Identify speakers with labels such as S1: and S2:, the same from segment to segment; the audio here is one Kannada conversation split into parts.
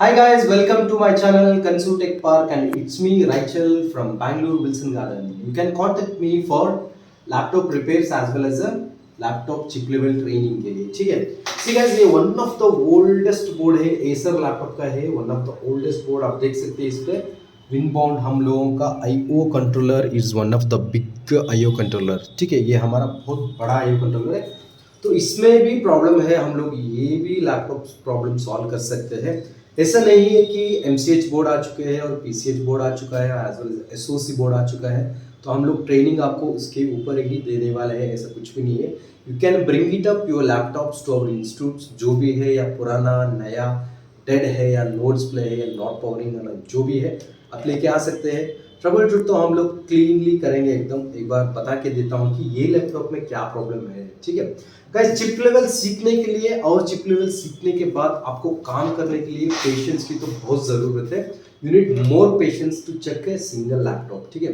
S1: Hi guys, welcome to my channel Kansu Tech Park and it's me Rachel from Bangalore Wilson Garden. You can contact me for laptop repairs as well as a laptop chip level training के लिए ठीक है. See guys, ये one of the oldest board है, Acer laptop का है, one of the oldest board आप देख सकते हैं इस पे Winbound हम लोगों का I/O controller is one of the big I/O controller ठीक है. ये हमारा बहुत बड़ा I/O controller है. तो इसमें भी प्रॉब्लम है, हम लोग ये भी लैपटॉप प्रॉब्लम सॉल्व कर सकते हैं. ऐसा नहीं है कि MCH बोर्ड आ चुके हैं और PCH बोर्ड आ चुका है as well as SOC board आ चुका है तो हम लोग ट्रेनिंग आपको उसके ऊपर ही देने वाले हैं, ऐसा कुछ भी नहीं है. You can bring it up your laptops to our institutes, जो भी है या पुराना नया डेड है या नोट्स प्ले है या नॉट पावरिंग जो भी है आप लेके आ सकते हैं. ट्रबल शूट तो हम लोग क्लीनली करेंगे एकदम. एक बार बता के देता हूँ कि ये लैपटॉप में क्या प्रॉब्लम है ठीक है. गाइस, चिप लेवल सीखने के लिए और चिप लेवल सीखने के बाद आपको काम करने के लिए पेशेंस की तो बहुत ज़रूरत है. You need more patience to check a single laptop ठीक है.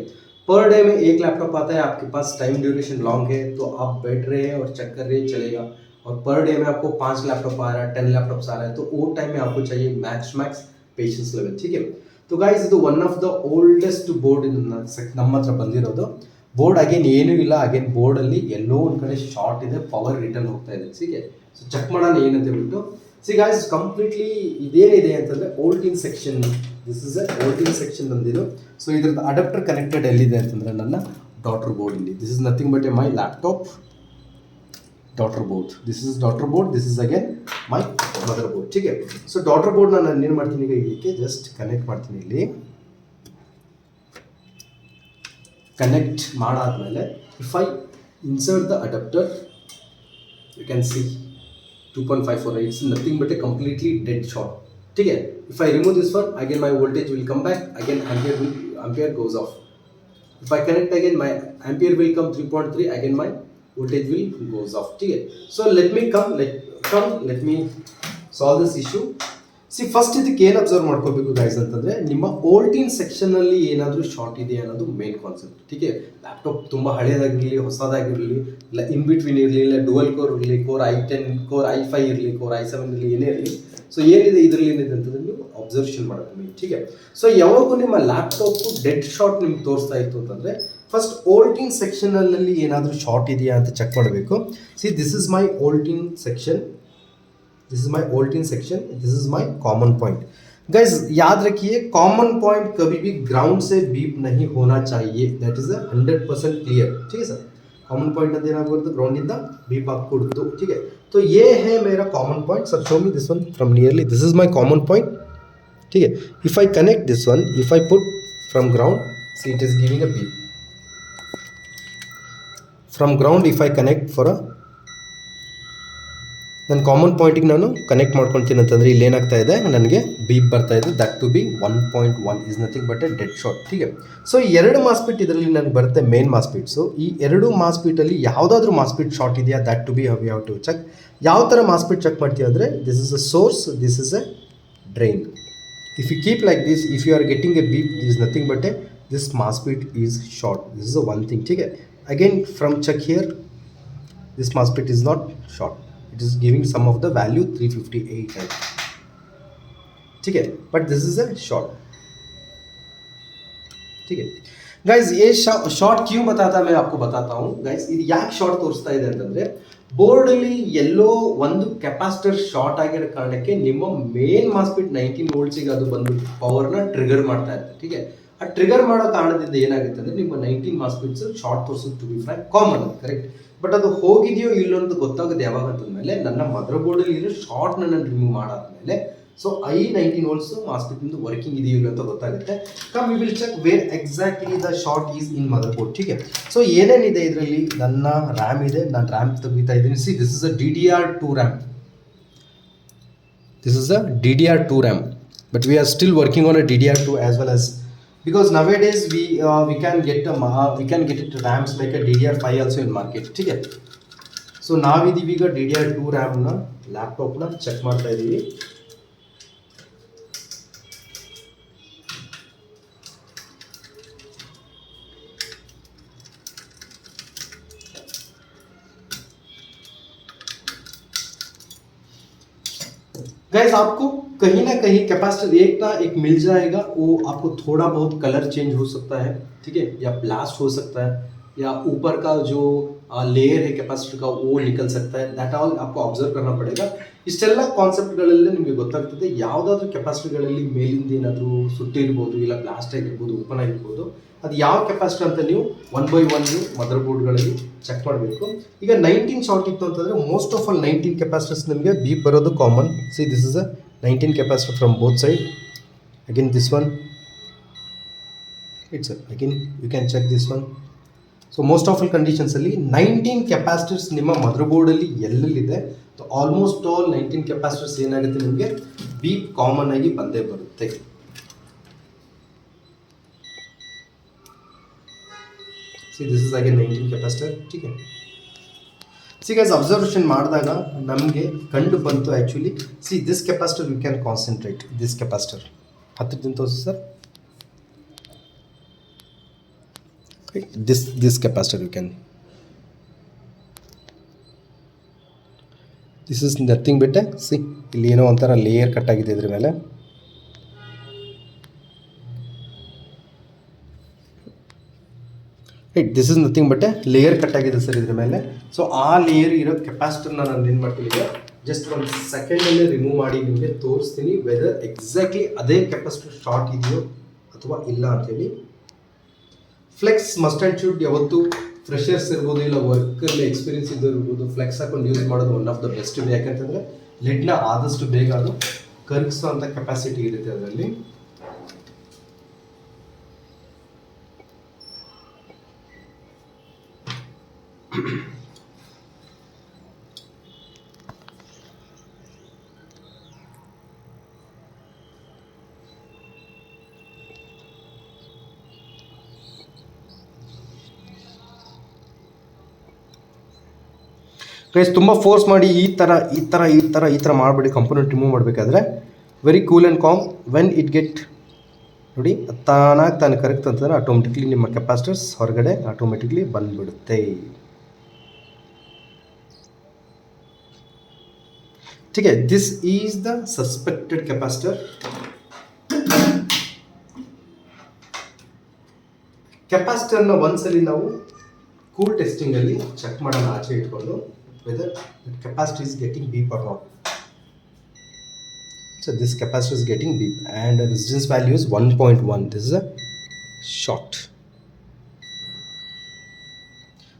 S1: पर डे में एक लैपटॉप आता है, आपके पास टाइम ड्यूरेशन लॉन्ग है तो आप बैठ रहे हैं और चेक कर रहे हैं चलेगा. और पर डे में आपको 5 लैपटॉप आ रहा है, 10 लैपटॉप्स आ रहा है तो वो टाइम में आपको चाहिए मैक्स पेशेंस लेवल ठीक है. तो गाइस, ಇದು one of the oldest board ನಮ್ಮ ಹತ್ರ ಬಂದಿರೋದು. ಬೋರ್ಡ್ ಅಗೇನ್ ಏನೂ ಇಲ್ಲ, ಅಗೇನ್ ಬೋರ್ಡಲ್ಲಿ ಎಲ್ಲೋ ಒಂದು ಕಡೆ ಶಾರ್ಟ್ ಇದೆ, ಪವರ್ ರಿಟರ್ನ್ ಹೋಗ್ತಾ ಇದೆ ಸೀಗೆ. ಸೊ ಚೆಕ್ ಮಾಡೋಣ ಏನಂತ ಹೇಳ್ಬಿಟ್ಟು. ಸಿ ಗಾಯ್ಸ್, ಕಂಪ್ಲೀಟ್ಲಿ ಇದೇನಿದೆ ಅಂತಂದರೆ ಓಲ್ಟಿನ್ ಸೆಕ್ಷನ್, ದಿಸ್ ಇಸ್ ಎ ಓಲ್ಟಿನ್ ಸೆಕ್ಷನ್ ಬಂದಿದ್ದು. ಸೊ ಇದ್ರದ್ದು ಅಡಾಪ್ಟರ್ ಕನೆಕ್ಟೆಡ್ ಎಲ್ಲಿದೆ ಅಂತಂದರೆ ನನ್ನ ಡಾಟರ್ ಬೋರ್ಡ್ ಇಲ್ಲಿ. This is nothing but a my laptop daughterboard. This is daughterboard, this is again my motherboard ठीक है. ಸೊ ಡಾಟರ್ ಬೋರ್ಡ್ ನಾನು ಏನು ಮಾಡ್ತೀನಿ ಈಗ ಇದಕ್ಕೆ ಜಸ್ಟ್ ಕನೆಕ್ಟ್ ಮಾಡ್ತೀನಿ. ಇಲ್ಲಿ ಕನೆಕ್ಟ್ ಮಾಡಾದ್ಮೇಲೆ if I insert the adapter you can see 2.54 it's nothing but a completely dead short ठीक है. If I remove this one again my voltage will come back, again ampere goes off. If I connect again, my ampere will come 3.3, again my voltage will goes off ठीक है. So let me solve this issue. C first ಇದಕ್ಕೆ ಏನು ಅಬ್ಸರ್ವ್ ಮಾಡ್ಕೋಬೇಕು ಗೈಸ್ ಅಂತಂದರೆ, ನಿಮ್ಮ ಓಲ್ಟಿನ್ ಸೆಕ್ಷನಲ್ಲಿ ಏನಾದರೂ ಶಾರ್ಟ್ ಇದೆ ಅನ್ನೋದು ಮೇನ್ ಕಾನ್ಸೆಪ್ಟ್ ठीक है. ಲ್ಯಾಪ್ಟಾಪ್ ತುಂಬ ಹಳೆಯದಾಗಿರಲಿ ಹೊಸದಾಗಿರಲಿ, ಇಲ್ಲ ಇನ್ ಬಿಟ್ವೀನ್ ಇರಲಿ, ಇಲ್ಲ ಡುವಲ್ ಕೋರ್ ಇರಲಿ, ಕೋರ್ i10 ಕೋರ್ i5 ಇರಲಿ, ಕೋರ್ i7 ಇರಲಿ, ಏನೇ ಇರಲಿ. ಸೊ ಏನಿದೆ ಇದರಲ್ಲಿ ಏನಿದೆ ಅಂತಂದರೆ ನೀವು ಅಬ್ಸರ್ವೇಷನ್ ಮಾಡಬೇಕು ठीक है. ಸೊ ಯಾವಾಗೂ ನಿಮ್ಮ ಲ್ಯಾಪ್ಟಾಪು ಡೆಡ್ ಶಾರ್ಟ್ ನಿಮ್ಗೆ ತೋರಿಸ್ತಾ ಇತ್ತು ಅಂತಂದರೆ ಫಸ್ಟ್ ಓಲ್ಟಿನ್ ಸೆಕ್ಷನಲ್ಲಿ ಏನಾದರೂ ಶಾರ್ಟ್ ಇದೆಯಾ ಅಂತ ಚೆಕ್ ಮಾಡಬೇಕು. ಸಿ ದಿಸ್ ಇಸ್ ಮೈ ಓಲ್ಟಿನ್ ಸೆಕ್ಷನ್, दिस इज माई ओल्टिन section, this is my common point. Guys याद रखिए, कॉमन पॉइंट कभी भी ग्राउंड से बीप नहीं होना चाहिए. दैट इज 100% क्लियर ठीक है सर. कॉमन पॉइंट ಅಂತ ಏನಾಗಬಾರ್ದು, ಗ್ರೌಂಡ್ ಇಂದ ಬೀಪ್ ಆಗಕೂಡದು ठीक है. तो ये है मेरा common point. Sir show me this one from nearly. This is my common point ठीक है. If I connect this one, if I put from ground, see it is giving a beep from ground. If I connect for a ನನ್ನ ಕಾಮನ್ ಪಾಯಿಂಟಿಗೆ ನಾನು ಕನೆಕ್ಟ್ ಮಾಡ್ಕೊಳ್ತೀನಿ ಅಂತಂದರೆ ಇಲ್ಲಿ ಏನಾಗ್ತಾ ಇದೆ, ನನಗೆ ಬೀಪ್ ಬರ್ತಾ ಇದೆ. That to be 1.1 is nothing but a dead short ठीक है. ಸೊ ಎರಡು ಮಾಸ್ಪಿಟ್ ಇದರಲ್ಲಿ ನನಗೆ ಬರುತ್ತೆ, ಮೇನ್ ಮಾಸ್ಪಿಟ್ಸು. ಈ ಎರಡು ಮಾಸ್ಪಿಟಲ್ಲಿ ಯಾವುದಾದ್ರೂ ಮಾಸ್ಪಿಟ್ ಶಾರ್ಟ್ ಇದೆಯಾ, that to be have to check. ಯಾವ ಥರ ಮಾಸ್ಪಿಟ್ ಚೆಕ್ ಮಾಡ್ತೀವಿ ಅಂದರೆ, this is a source, this is a drain. If you keep like this, if you are getting a beep, this is nothing but a this mosfet is short. This is a one thing ठीक है. Again from check here, this mosfet is not short. It is giving some of the value 358 है ठीक है, but this is a short ठीक है. गाइज ये ಶಾರ್ಟ್ ಕ್ಯೂ बताता मैं आपको बताता हूँ. गाइज ಇದು ಯಾಕೆ ಶಾರ್ಟ್ ತೋರಿಸ್ತಾ ಇದೆ ಅಂತಂದರೆ, ಬೋರ್ಡಲ್ಲಿ ಎಲ್ಲೋ ಒಂದು ಕೆಪಾಸಿಟರ್ ಶಾರ್ಟ್ ಆಗಿರೋ ಕಾರಣಕ್ಕೆ ನಿಮ್ಮ ಮೇನ್ ಮಾಸ್ಪಿಟ್ 19 ವೋಲ್ಟ್ಸಿಗೆ ಅದು ಬಂದು ಪವರ್ನ ಟ್ರಿಗರ್ ಮಾಡ್ತಾ ಇರುತ್ತೆ ठीक है. ಆ ಟ್ರಿಗರ್ ಮಾಡೋ ಕಾರಣದಿಂದ ಏನಾಗುತ್ತೆ ಅಂದರೆ, ನಿಮ್ಮ 19 ಮಾಸ್ಪಿಟ್ಸ್ ಶಾರ್ಟ್ ತೋರಿಸೋದು to be frank common correct. But ಅದು ಹೋಗಿದೆಯೋ ಇಲ್ಲೋ ಅಂತ ಗೊತ್ತಾಗೋದು ಯಾವಾಗ ಅಂತಂದಮೇಲೆ, ನನ್ನ ಮದರ್ ಬೋರ್ಡಲ್ಲಿ ಇರೋ ಶಾರ್ಟ್ನ ನಾನು ರಿಮೂವ್ ಮಾಡಾದ್ಮೇಲೆ ಸೊ 19 ವೋಲ್ಟ್ಸ್ ಮಾಸ್ಪಿಟ್ನಿಂದ ವರ್ಕಿಂಗ್ ಇದೆಯೋ ಇಲ್ಲ ಅಂತ ಗೊತ್ತಾಗುತ್ತೆ. Come we will check where exactly the short is in motherboard ठीक है. ಸೊ ಏನೇನಿದೆ ಇದರಲ್ಲಿ, ನನ್ನ ರ್ಯಾಮ್ ಇದೆ, ನಾನು ರ್ಯಾಮ್ ತೆಗಿತಾ ಇದ್ದೀನಿ. C this is a DDR2 RAM, this is a DDR2 RAM, but we are still working on a DDR2 as well as, because nowadays we can get it RAMs like a DDR5 also in market ठीक है. ಸೊ ನಾವಿದೀವಿ ಈಗ DDR2 ರ್ಯಾಮ್ನ ಲ್ಯಾಪ್ಟಾಪ್ನ ಚೆಕ್ ಮಾಡ್ತಾ ಇದ್ದೀವಿ. गाइस आपको कहीं ना कहीं कैपेसिटर एक ना एक मिल जाएगा, वो आपको थोड़ा बहुत कलर चेंज हो सकता है, ठीक है, या ब्लास्ट हो सकता है, या ऊपर का जो लेयर है कैपेसिटर का वो निकल सकता है, दैಟ್ ಆಲ್ आपको ऑब्जर्व करना पड़ेगा. ಇಷ್ಟೆಲ್ಲ ಕಾನ್ಸೆಪ್ಟ್ಗಳಲ್ಲಿ ನಿಮಗೆ ಗೊತ್ತಾಗ್ತದೆ. ಯಾವುದಾದ್ರೂ ಕೆಪಾಸಿಟರ್ಗಳಲ್ಲಿ ಮೇಲಿಂದ ಏನಾದರೂ ಸುಟ್ಟಿರ್ಬೋದು, ಇಲ್ಲ ಬ್ಲಾಸ್ಟ್ ಆಗಿರ್ಬೋದು, ಓಪನ್ ಆಗಿರ್ಬೋದು, ಅದು ಯಾವ ಕೆಪಾಸಿಟರ್ ಅಂತ ನೀವು ಒನ್ ಬೈ ಒನ್ ಮದರ್ ಬೋರ್ಡ್ಗಳಲ್ಲಿ ಚೆಕ್ ಮಾಡಬೇಕು. ಈಗ 19 ಶಾರ್ಟ್ ಇತ್ತು ಅಂತಂದರೆ ಮೋಸ್ಟ್ ಆಫ್ ಆಲ್ 19 ಕೆಪಾಸಿಟರ್ಸ್ ನಿಮಗೆ ಬೀಪ್ ಬರೋದು common. See this is a 19 capacitor from both side. Again this one it's again you can check this one. So most of all ಕಂಡೀಷನ್ಸಲ್ಲಿ 19 ಕೆಪಾಸಿಟರ್ಸ್ ನಿಮ್ಮ ಮದರ್ ಬೋರ್ಡಲ್ಲಿ ಎಲ್ಲೆಲ್ಲಿದೆ, ಆಲ್ಮೋಸ್ಟ್ ಆಲ್ 19 ಕೆಪಾಸಿಟರ್ಸ್ ಏನಾಗುತ್ತೆ ನಿಮಗೆ ಬೀಪ್ ಕಾಮನ್ ಆಗಿ ಬಂದೇ ಬರುತ್ತೆ. See this is again 19 capacitor. ठीक है. ಸಿ ಗೈಸ್ ಅಬ್ಸರ್ವೇಷನ್ ಮಾಡಿದಾಗ ನಮಗೆ ಕಂಡು ಬಂತು actually. See this capacitor you can concentrate. This capacitor ಹತ್ತಿರದಿಂದ ತೋರಿಸಿ sir. this capacitor you can, this is nothing but see ಇಲ್ಲಿ ಏನೋ ಒಂಥರ ಲೇಯರ್ ಕಟ್ ಆಗಿದೆ ಇದ್ರ ಮೇಲೆ. Right, this is nothing but layer cut ಆಗಿದೆ ಸರ್ ಇದ್ರ ಮೇಲೆ. ಸೊ ಆ ಲೇಯರ್ ಇರೋ ಕೆಪಾಸಿಟರ್ನ ನಾನು ಏನು ಮಾಡ್ತೀನಿ ಈಗ ಜಸ್ಟ್ ಒಂದು ಸೆಕೆಂಡಲ್ಲಿ ರಿಮೂವ್ ಮಾಡಿ ನಿಮಗೆ ತೋರಿಸ್ತೀನಿ ವೆದರ್ ಎಕ್ಸಾಕ್ಟ್ಲಿ ಅದೇ ಕೆಪಾಸಿಟರ್ ಶಾರ್ಟ್ ಇದೆಯೋ ಅಥವಾ ಇಲ್ಲ ಅಂತೇಳಿ. ಫ್ಲೆಕ್ಸ್ ಮಸ್ಟ್ ಆ್ಯಂಡ್ ಶುಡ್ ಯಾವತ್ತು ಫ್ರೆಷರ್ಸ್ ಇರ್ಬೋದು, ಇಲ್ಲ ವರ್ಕಲ್ಲಿ ಎಕ್ಸ್ಪೀರಿಯನ್ಸ್ ಇದ್ದು ಇರ್ಬೋದು, ಫ್ಲೆಕ್ಸ್ ಹಾಕೊಂಡು ಯೂಸ್ ಮಾಡೋದು one of the best way. ಯಾಕಂತಂದರೆ ಲೆಡ್ನ ಆದಷ್ಟು ಬೇಗ ಅದು ಕರಗಿಸೋ ಅಂಥ ಕೆಪಾಸಿಟಿ ಇರುತ್ತೆ ಅದರಲ್ಲಿ. ಗೈಸ್ ತುಂಬ ಫೋರ್ಸ್ ಮಾಡಿ ಈ ಥರ ಮಾಡಿಬಿಡಿ. ಕಂಪೋನೆಂಟ್ ರಿಮೂವ್ ಮಾಡಬೇಕಾದ್ರೆ very cool and com. When it get ನೋಡಿ ತಾನಾಗಿ ಕರೆಕ್ಟ್ ಆಟೋಮೆಟಿಕ್ಲಿ ನಿಮ್ಮ ಕೆಪಾಸಿಟರ್ಸ್ ಹೊರಗಡೆ ಆಟೋಮೆಟಿಕ್ಲಿ ಬಂದುಬಿಡುತ್ತೆ. ठीक है, this is the suspected capacitor. ಕೆಪಾಸಿಟರ್ನ ಒಂದ್ಸಲಿ ನಾವು ಕೂಲ್ ಟೆಸ್ಟಿಂಗಲ್ಲಿ ಚೆಕ್ ಮಾಡೋಣ ಆಚೆ ಇಟ್ಕೊಂಡು whether capacity is getting beep or not. So this capacitor is getting beep and the resistance value is 1.1. This is a short.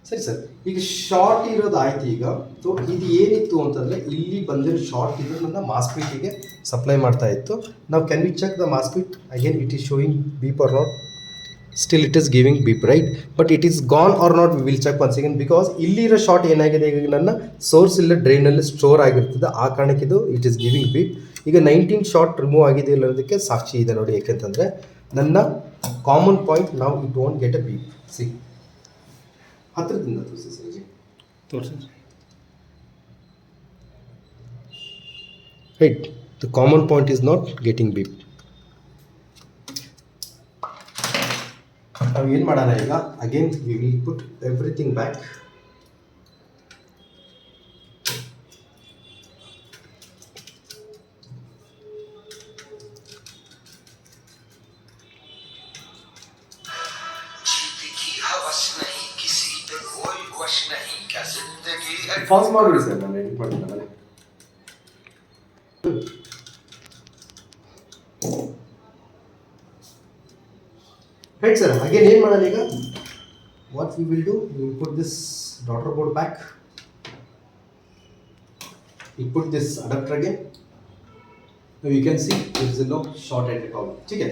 S1: ಸರಿ ಸರ್, ಈಗ ಶಾರ್ಟ್ ಇರೋದು ಆಯ್ತು. ಈಗ ಸೊ ಇದು ಏನಿತ್ತು ಅಂತಂದರೆ ಇಲ್ಲಿ ಬಂದಿರೋ ಶಾರ್ಟ್ ಇದು ನನ್ನ ಮಾಸ್ಪೀಟಿಗೆ ಸಪ್ಲೈ ಮಾಡ್ತಾ ಇತ್ತು. ನಾವು can we check the mosfet again, it is showing beep or not. Still it is giving beep right, but it is gone or not we will check once again. Because ಇಲ್ಲಿರೋ ಶಾರ್ಟ್ ಏನಾಗಿದೆ, ಈಗ ನನ್ನ ಸೋರ್ಸ್ ಇಲ್ಲ ಡ್ರೈನಲ್ಲಿ ಸ್ಟೋರ್ ಆಗಿರ್ತದೆ, ಆ ಕಾರಣಕ್ಕೆ ಇದು ಇಟ್ ಈಸ್ ಗಿವಿಂಗ್ ಬೀಪ್. ಈಗ 19 ಶಾರ್ಟ್ ರಿಮೂವ್ ಆಗಿದೆ ಇಲ್ಲೋದಕ್ಕೆ ಸಾಕ್ಷಿ ಇದೆ ನೋಡಿ. ಯಾಕೆಂತಂದರೆ ನನ್ನ ಕಾಮನ್ ಪಾಯಿಂಟ್ ನಾವು it don't get a beep. C ಹತ್ತಿರದಿಂದ ತೋರಿಸಿ ಸರ್, ತೋರಿಸಿ right. The common point is not getting beep. ನಾವು ಏನು ಮಾಡೋಣ ಈಗ, again we will put everything back. Fast ಮಾಡಿಬಿಡಿ ಸರ್, ನಾನು ಎಡಿಟ್ ಮಾಡ್ತೀನಿ ಆಮೇಲೆ. ರೈಟ್ ಸರ್, ಅಗೇನ್ ಏನು ಮಾಡೋಣ ಈಗ, what we will do, we will put this daughter board back. We put this adapter again. Now you can see there is no short at all. ठीक है,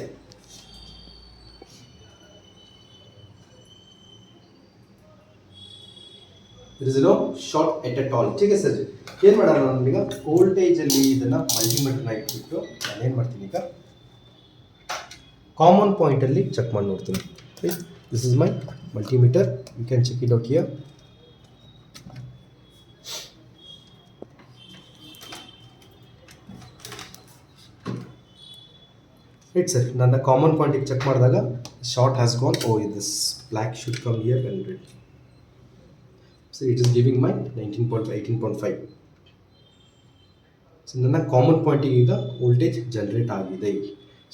S1: there is no short at all. ठीक है ಸರ್. ಏನು ಮಾಡೋಣ ನಾನೀಗ ವೋಲ್ಟೇಜಲ್ಲಿ ಇದನ್ನು ಮಲ್ಟಿಮೀಟರ್ನ ಇಟ್ಬಿಟ್ಟು ನಾನು ಏನು ಮಾಡ್ತೀನಿ ಈಗ ಕಾಮನ್ ಪಾಯಿಂಟಲ್ಲಿ ಚೆಕ್ ಮಾಡಿ ನೋಡ್ತೀನಿ. This is my multimeter, you can check it out here. Right sir, ನನ್ನ ಕಾಮನ್ ಪಾಯಿಂಟಿಗೆ ಚೆಕ್ ಮಾಡಿದಾಗ short has gone. Oh this black should come here and red. So it is giving my 19.5, 18.5. So ನನ್ನ ಕಾಮನ್ ಪಾಯಿಂಟಿಗೆ ಈಗ ವೋಲ್ಟೇಜ್ ಜನರೇಟ್ ಆಗಿದೆ.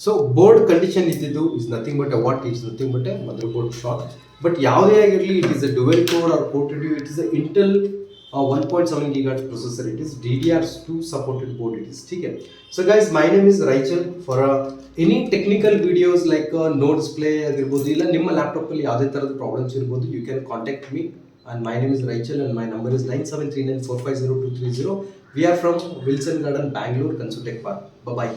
S1: ಸೊ ಬೋರ್ಡ್ ಕಂಡೀಷನ್ ಇದ್ದಿದ್ದು is nothing but what is nothing but a motherboard short. But ಯಾವುದೇ ಆಗಿರಲಿ it is a dual core R quoted it is a Intel 1.7 GHz processor. It is DDR2 supported board. It is ठीक है. So guys, my name is Raichal. For any technical videos like no display ಆಗಿರ್ಬೋದು ಇಲ್ಲ ನಿಮ್ಮ ಲ್ಯಾಪ್ಟಾಪ್ ಅಲ್ಲಿ ಯಾವುದೇ ತರದ ಪ್ರಾಬ್ಲಮ್ಸ್ ಇರ್ಬೋದು, you can contact me and my name is Raichal and my number is 9739450230. We are from Wilson Garden, Bangalore, Consutech Park. Bye bye.